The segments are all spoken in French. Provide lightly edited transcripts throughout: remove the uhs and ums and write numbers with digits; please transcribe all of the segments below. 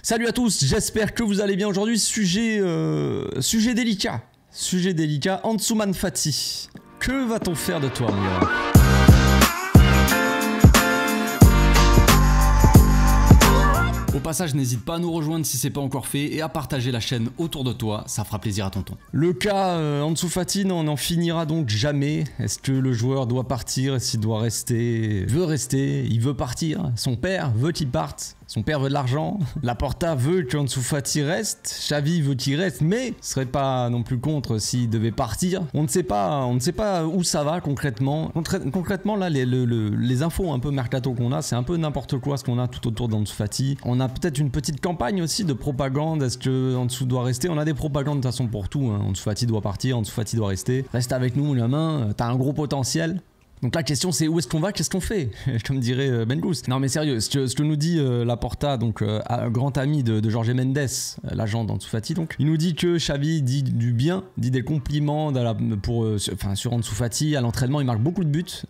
Salut à tous, j'espère que vous allez bien aujourd'hui. Sujet délicat. Sujet délicat, Ansu Fati. Que va-t-on faire de toi, mon gars ? Au passage, n'hésite pas à nous rejoindre si c'est pas encore fait et à partager la chaîne autour de toi, ça fera plaisir à tonton. Le cas Ansu Fati n'en finira donc jamais. Est-ce que le joueur doit partir? Est-ce qu'il doit rester? Veut rester? Il veut partir? Son père veut qu'il parte? Son père veut de l'argent, Laporta veut qu'Ansu Fati reste, Xavi veut qu'il reste, mais serait pas non plus contre s'il devait partir. On ne sait pas où ça va concrètement. Concrètement là, les infos un peu mercato qu'on a, c'est un peu n'importe quoi ce qu'on a tout autour d'Ansu Fati. On a peut-être une petite campagne aussi de propagande. Est-ce que Ansu doit rester? On a des propagandes de toute façon pour tout. Hein. Ansu Fati doit partir, Ansu Fati doit rester. Reste avec nous, la main. T'as un gros potentiel. Donc la question c'est où est-ce qu'on va, qu'est-ce qu'on fait? Comme dirait Ben Goose. Non mais sérieux, ce que nous dit Laporta, donc grand ami de Jorge Mendes, l'agent d'Ansu Fati, donc il nous dit que Xavi dit du bien, dit des compliments sur Ansu Fati. À l'entraînement il marque beaucoup de buts,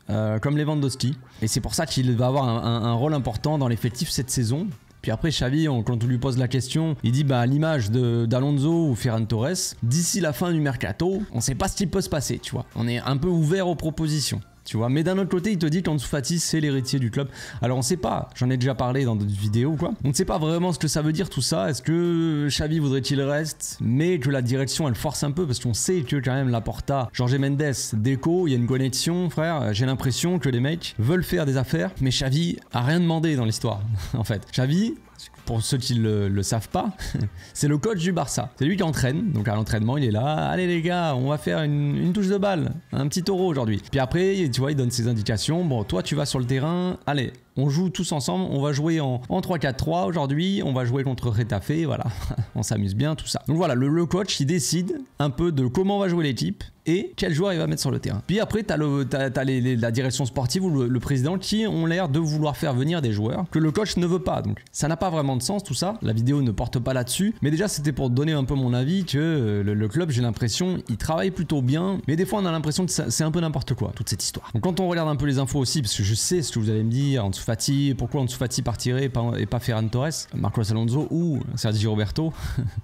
comme Lewandowski, et c'est pour ça qu'il va avoir un rôle important dans l'effectif cette saison. Puis après Xavi, quand on lui pose la question, il dit à l'image d'Alonso ou Ferran Torres, d'ici la fin du mercato, on sait pas ce qui peut se passer, tu vois. On est un peu ouvert aux propositions. Tu vois, mais d'un autre côté, il te dit qu'Ansu Fati c'est l'héritier du club. Alors on sait pas, j'en ai déjà parlé dans d'autres vidéos ou quoi. On ne sait pas vraiment ce que ça veut dire tout ça. Est-ce que Xavi voudrait qu'il reste, mais que la direction elle force un peu parce qu'on sait que quand même Laporta, Jorge Mendes, Deco, il y a une connexion, frère. J'ai l'impression que les mecs veulent faire des affaires, mais Xavi a rien demandé dans l'histoire. En fait, Xavi, pour ceux qui le savent pas, c'est le coach du Barça. C'est lui qui entraîne, donc à l'entraînement il est là, allez les gars, on va faire une touche de balle, un petit taureau aujourd'hui. Puis après, tu vois, il donne ses indications, bon toi tu vas sur le terrain, allez, on joue tous ensemble, on va jouer en 3-4-3 aujourd'hui, on va jouer contre Retafe, voilà, on s'amuse bien, tout ça. Donc voilà, le coach il décide un peu de comment va jouer l'équipe et quel joueur il va mettre sur le terrain. Puis après, t'as la direction sportive ou le président qui ont l'air de vouloir faire venir des joueurs que le coach ne veut pas. Donc ça n'a pas vraiment de sens tout ça, la vidéo ne porte pas là-dessus, mais déjà c'était pour donner un peu mon avis que le club, j'ai l'impression, il travaille plutôt bien, mais des fois on a l'impression que c'est un peu n'importe quoi, toute cette histoire. Donc quand on regarde un peu les infos aussi, parce que je sais ce que vous allez me dire, Ansu Fati, pourquoi Ansu Fati partirait et pas Ferran Torres, Marcos Alonso ou Sergio Roberto,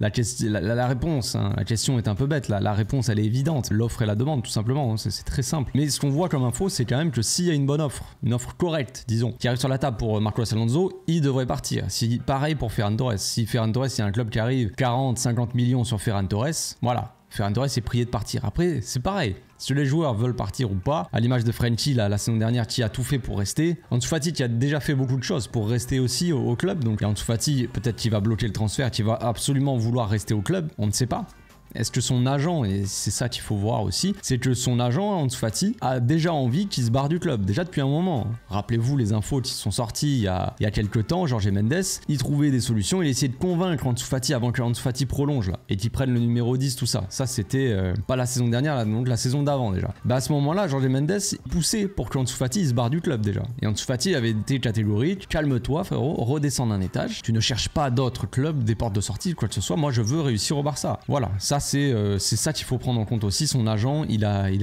la réponse, hein, la question est un peu bête, la réponse elle est évidente, l'offre et la demande tout simplement, c'est très simple. Mais ce qu'on voit comme info, c'est quand même que s'il y a une bonne offre, une offre correcte, disons, qui arrive sur la table pour Marcos Alonso, il devrait partir. Si, pareil pour Ferran Torres, si Ferran Torres, il y a un club qui arrive 40-50 millions sur Ferran Torres, voilà, Ferran Torres est prié de partir. Après, c'est pareil. Si les joueurs veulent partir ou pas, à l'image de Frenkie la saison dernière qui a tout fait pour rester, Ansu Fati qui a déjà fait beaucoup de choses pour rester aussi au club, donc Ansu Fati peut-être qu'il va bloquer le transfert, qu'il va absolument vouloir rester au club, on ne sait pas. Est-ce que son agent, et c'est ça qu'il faut voir aussi, c'est que son agent, Ansu Fati, a déjà envie qu'il se barre du club, déjà depuis un moment. Rappelez-vous les infos qui sont sorties il y a quelques temps, Jorge Mendes, il trouvait des solutions, il essayait de convaincre Ansu Fati avant que Ansu Fati prolonge là, et qu'il prenne le numéro 10, tout ça. Ça c'était pas la saison dernière, là, donc la saison d'avant déjà. À ce moment-là, Jorge Mendes poussait pour que Ansu Fati se barre du club déjà. Et Ansu Fati avait été catégorique, calme-toi frérot, redescends d'un étage, tu ne cherches pas d'autres clubs, des portes de sortie, quoi que ce soit, moi je veux réussir au Barça. Voilà, ça c'est ça qu'il faut prendre en compte aussi. Son agent,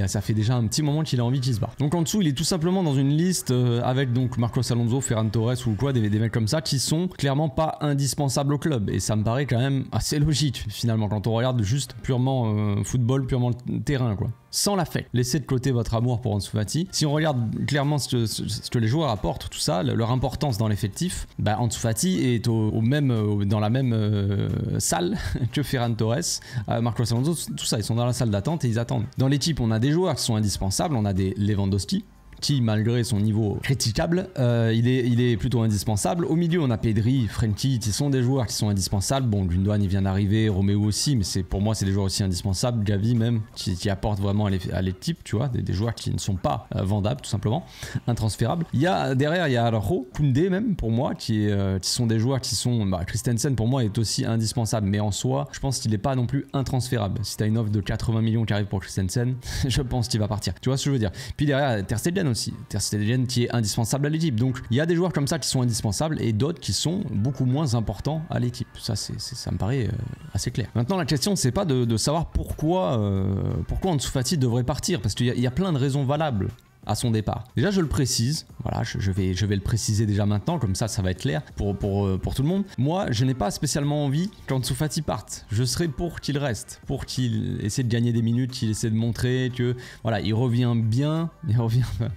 ça fait déjà un petit moment qu'il a envie qu'il se barre. Donc en dessous, il est tout simplement dans une liste avec donc Marcos Alonso, Ferran Torres ou quoi, des mecs comme ça qui sont clairement pas indispensables au club. Et ça me paraît quand même assez logique finalement quand on regarde juste purement football, purement terrain quoi. Sans la fête. Laissez de côté votre amour pour Ansu Fati. Si on regarde clairement ce que les joueurs apportent, tout ça, leur importance dans l'effectif, Ansu Fati est dans la même salle que Ferran Torres, Marcos Alonso, tout ça, ils sont dans la salle d'attente et ils attendent. Dans l'équipe, on a des joueurs qui sont indispensables, on a des Lewandowski, qui malgré son niveau critiquable, il est plutôt indispensable. Au milieu on a Pedri, Frenkie, qui sont des joueurs qui sont indispensables. Bon, Gundogan il vient d'arriver, Roméo aussi, mais pour moi c'est des joueurs aussi indispensables. Gavi même, qui apporte vraiment à l'équipe, tu vois, des joueurs qui ne sont pas vendables tout simplement, intransférables. Derrière il y a Araujo, Koundé même pour moi, qui sont des joueurs qui sont... Christensen pour moi est aussi indispensable, mais en soi je pense qu'il n'est pas non plus intransférable. Si tu as une offre de 80 millions qui arrive pour Christensen, je pense qu'il va partir. Tu vois ce que je veux dire. Puis derrière Ter Stegen aussi, Ter Stegen qui est indispensable à l'équipe. Donc il y a des joueurs comme ça qui sont indispensables et d'autres qui sont beaucoup moins importants à l'équipe. Ça me paraît assez clair. Maintenant la question c'est pas de savoir pourquoi Ansu Fati devrait partir, parce qu'il y a plein de raisons valables à son départ. Déjà, je le précise, voilà, je vais le préciser déjà maintenant, comme ça va être clair pour tout le monde. Moi, je n'ai pas spécialement envie qu'Ansu Fati parte. Je serais pour qu'il reste, pour qu'il essaie de gagner des minutes, qu'il essaie de montrer que, voilà, il revient bien,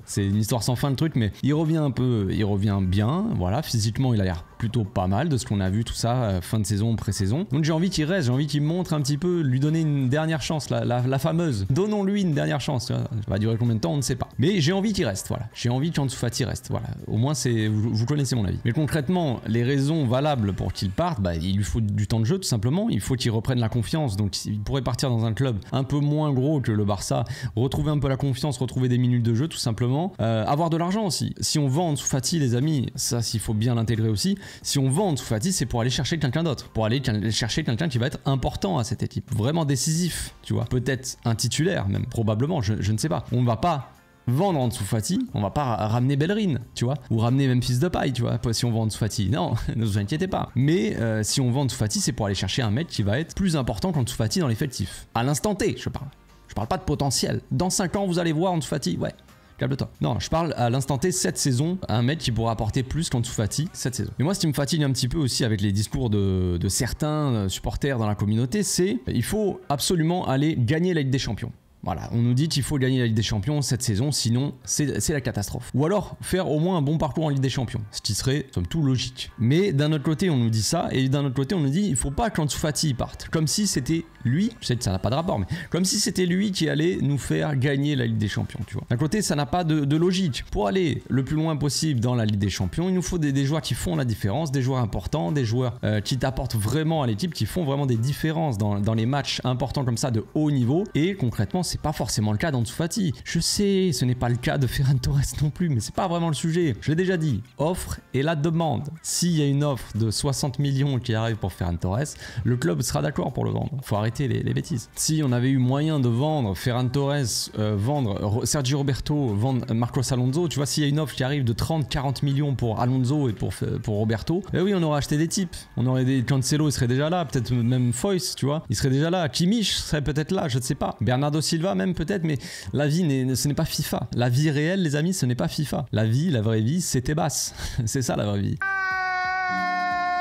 c'est une histoire sans fin le truc, mais il revient bien, voilà, physiquement il a l'air plutôt pas mal de ce qu'on a vu tout ça fin de saison, pré-saison. Donc j'ai envie qu'il reste, j'ai envie qu'il montre un petit peu, lui donner une dernière chance, la fameuse. Donnons-lui une dernière chance. Ça va durer combien de temps, on ne sait pas. Mais j'ai envie qu'il reste, voilà. J'ai envie qu'Ansu Fati reste, voilà. Au moins vous connaissez mon avis. Mais concrètement, les raisons valables pour qu'il parte, bah, il lui faut du temps de jeu tout simplement. Il faut qu'il reprenne la confiance. Donc il pourrait partir dans un club un peu moins gros que le Barça, retrouver un peu la confiance, retrouver des minutes de jeu tout simplement. Avoir de l'argent aussi. Si on vend Ansu Fati, les amis, ça s'il faut bien l'intégrer aussi. Si on vend Ansu Fati, c'est pour aller chercher quelqu'un d'autre, pour aller chercher quelqu'un qui va être important à cette équipe, vraiment décisif, tu vois. Peut-être un titulaire même, probablement, je ne sais pas. On ne va pas vendre Ansu Fati, on va pas ramener Bellerin, tu vois, ou ramener Memphis Depay, tu vois, si on vend Ansu Fati. Non, ne vous inquiétez pas. Mais si on vend Ansu Fati, c'est pour aller chercher un mec qui va être plus important qu'Ansu Fati dans l'effectif. À l'instant T, je parle. Je parle pas de potentiel. Dans 5 ans, vous allez voir Ansu Fati, ouais. Calme-toi. Non, je parle à l'instant T cette saison, un mec qui pourra apporter plus qu'Ansu Fati cette saison. Mais moi, ce qui me fatigue un petit peu aussi avec les discours de certains supporters dans la communauté, c'est il faut absolument aller gagner la Ligue des Champions. Voilà, on nous dit qu'il faut gagner la Ligue des Champions cette saison, sinon c'est la catastrophe. Ou alors faire au moins un bon parcours en Ligue des Champions, ce qui serait, somme toute, logique. Mais d'un autre côté, on nous dit ça, et d'un autre côté, on nous dit il faut pas qu'Ansu Fati parte. Comme si c'était lui, je sais que ça n'a pas de rapport, mais comme si c'était lui qui allait nous faire gagner la Ligue des Champions, tu vois. D'un côté, ça n'a pas de logique. Pour aller le plus loin possible dans la Ligue des Champions, il nous faut des joueurs qui font la différence, des joueurs importants, des joueurs qui t'apportent vraiment à l'équipe, qui font vraiment des différences dans les matchs importants comme ça de haut niveau. Et concrètement, c'est pas forcément le cas d'Ansu Fati. Je sais, ce n'est pas le cas de Ferran Torres non plus, mais c'est pas vraiment le sujet. Je l'ai déjà dit, offre et la demande. S'il y a une offre de 60 millions qui arrive pour Ferran Torres, le club sera d'accord pour le vendre. Faut arrêter les bêtises. Si on avait eu moyen de vendre Ferran Torres, vendre Sergio Roberto, vendre Marcos Alonso, tu vois, s'il y a une offre qui arrive de 30-40 millions pour Alonso et pour Roberto, eh oui, on aurait acheté des types. On aurait des Cancelo, il serait déjà là, peut-être même Foyce, tu vois, il serait déjà là. Kimmich serait peut-être là, je ne sais pas. Bernardo Silva même peut-être, mais la vie, ce n'est pas FIFA. La vie réelle, les amis, ce n'est pas FIFA. La vie, la vraie vie, c'est tes basses. C'est ça la vraie vie.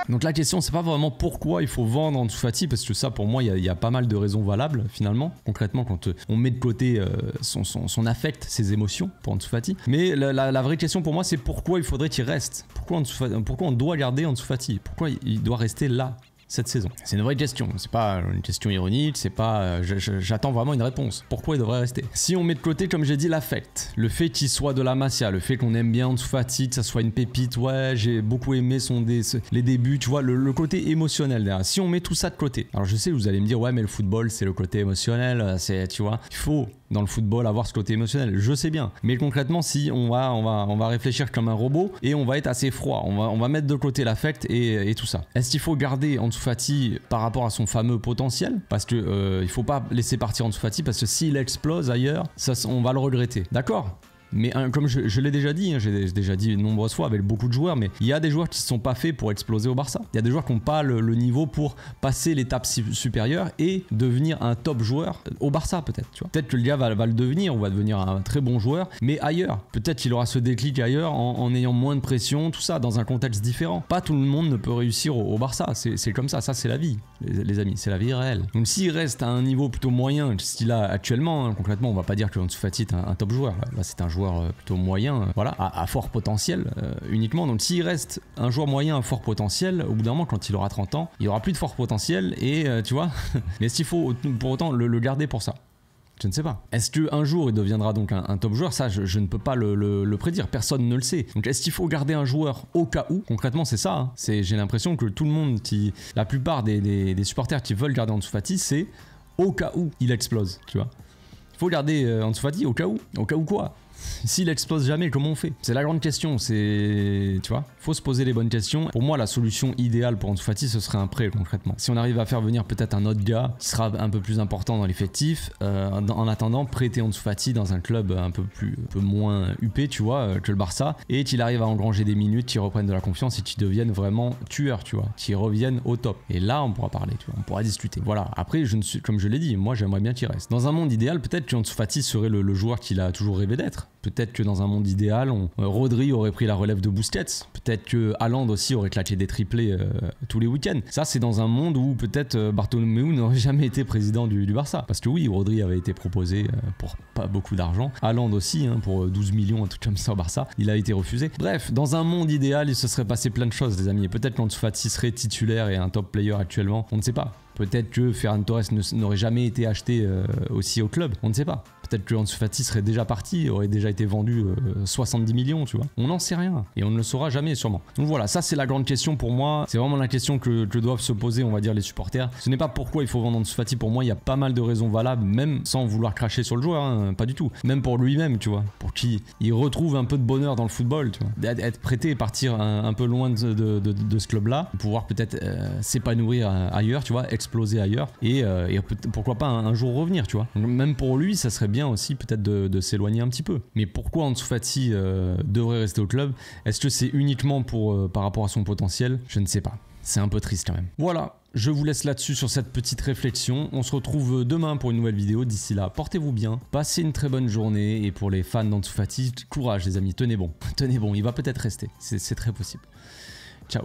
Donc la question, c'est pas vraiment pourquoi il faut vendre Ansu Fati, parce que ça, pour moi, il y a pas mal de raisons valables, finalement. Concrètement, quand on met de côté son affect, ses émotions pour Ansu Fati. Mais la vraie question pour moi, c'est pourquoi il faudrait qu'il reste. Pourquoi on doit garder Ansu Fati? Pourquoi il doit rester là cette saison? C'est une vraie question, c'est pas une question ironique, c'est pas... J'attends vraiment une réponse. Pourquoi il devrait rester? Si on met de côté, comme j'ai dit, l'affect, le fait qu'il soit de la Masia, le fait qu'on aime bien Ansu Fati, que ça soit une pépite, ouais, j'ai beaucoup aimé les débuts, tu vois, le côté émotionnel derrière. Si on met tout ça de côté, alors je sais, vous allez me dire, ouais, mais le football, c'est le côté émotionnel, c'est, tu vois, il faut... dans le football avoir ce côté émotionnel, je sais bien, mais concrètement si on va réfléchir comme un robot et on va être assez froid, on va mettre de côté l'affect et tout ça. Est-ce qu'il faut garder Ansu Fati par rapport à son fameux potentiel? Parce que il faut pas laisser partir Ansu Fati, parce que s'il explose ailleurs, ça, on va le regretter, d'accord? Mais comme je l'ai déjà dit, j'ai déjà dit de nombreuses fois avec beaucoup de joueurs, mais il y a des joueurs qui ne sont pas faits pour exploser au Barça. Il y a des joueurs qui n'ont pas le niveau pour passer l'étape supérieure et devenir un top joueur au Barça peut-être. Peut-être que le gars va le devenir, ou va devenir un très bon joueur, mais ailleurs. Peut-être qu'il aura ce déclic ailleurs en ayant moins de pression, tout ça, dans un contexte différent. Pas tout le monde ne peut réussir au Barça, c'est comme ça c'est la vie, les amis, c'est la vie réelle. Donc s'il reste à un niveau plutôt moyen, ce qu'il a actuellement, concrètement, on va pas dire que Ansu Fati est un top joueur. Là c'est un joueur plutôt moyen, voilà, à fort potentiel uniquement. Donc s'il reste un joueur moyen à fort potentiel, au bout d'un moment, quand il aura 30 ans, il aura plus de fort potentiel et tu vois, mais est-ce qu'il faut pour autant le garder pour ça? Je ne sais pas. Est-ce qu'un jour il deviendra donc un top joueur? Ça, je ne peux pas le prédire. Personne ne le sait. Donc est-ce qu'il faut garder un joueur au cas où? Concrètement, c'est ça. Hein. J'ai l'impression que tout le monde, la plupart des supporters qui veulent garder Ansu Fati, c'est au cas où il explose. Tu vois. Il faut garder Ansu Fati au cas où. Au cas où quoi? S'il explose jamais, comment on fait? C'est la grande question, tu vois, faut se poser les bonnes questions. Pour moi, la solution idéale pour Ansu Fati, ce serait un prêt concrètement. Si on arrive à faire venir peut-être un autre gars qui sera un peu plus important dans l'effectif, en attendant, prêter Ansu Fati dans un club un peu moins huppé, tu vois, que le Barça, et qu'il arrive à engranger des minutes, qu'il reprenne de la confiance et qu'il devienne vraiment tueur, tu vois, qu'il revienne au top. Et là, on pourra parler, tu vois, on pourra discuter. Voilà. Après, comme je l'ai dit, moi, j'aimerais bien qu'il reste. Dans un monde idéal, peut-être qu'Ansu Fati serait le joueur qu'il a toujours rêvé d'être. Peut-être que dans un monde idéal, Rodri aurait pris la relève de Busquets. Peut-être que Haaland aussi aurait claqué des triplés tous les week-ends. Ça, c'est dans un monde où peut-être Bartomeu n'aurait jamais été président du Barça. Parce que oui, Rodri avait été proposé pour pas beaucoup d'argent. Haaland aussi, hein, pour 12 millions, un truc comme ça au Barça. Il a été refusé. Bref, dans un monde idéal, il se serait passé plein de choses, les amis. Et peut-être qu'Ansu Fati serait titulaire et un top player actuellement. On ne sait pas. Peut-être que Ferran Torres n'aurait jamais été acheté aussi au club. On ne sait pas. Peut-être que Ansu Fati serait déjà parti, aurait déjà été vendu 70 millions, tu vois. On n'en sait rien. Et on ne le saura jamais, sûrement. Donc voilà, ça c'est la grande question pour moi. C'est vraiment la question que doivent se poser, on va dire, les supporters. Ce n'est pas pourquoi il faut vendre Ansu Fati. Pour moi, il y a pas mal de raisons valables, même sans vouloir cracher sur le joueur, hein, pas du tout. Même pour lui-même, tu vois. Pour qu'il retrouve un peu de bonheur dans le football, tu vois. Être prêté et partir un peu loin de ce club-là. Pouvoir peut-être s'épanouir ailleurs, tu vois. Exploser ailleurs. Et pourquoi pas un jour revenir, tu vois. Même pour lui, ça serait bien aussi peut-être de s'éloigner un petit peu. Mais pourquoi Ansu Fati devrait rester au club? Est-ce que c'est uniquement par rapport à son potentiel? Je ne sais pas. C'est un peu triste quand même. Voilà, je vous laisse là-dessus sur cette petite réflexion. On se retrouve demain pour une nouvelle vidéo. D'ici là, portez-vous bien, passez une très bonne journée. Et pour les fans d'Ansu Fati, courage les amis, tenez bon. Tenez bon, il va peut-être rester. C'est très possible. Ciao.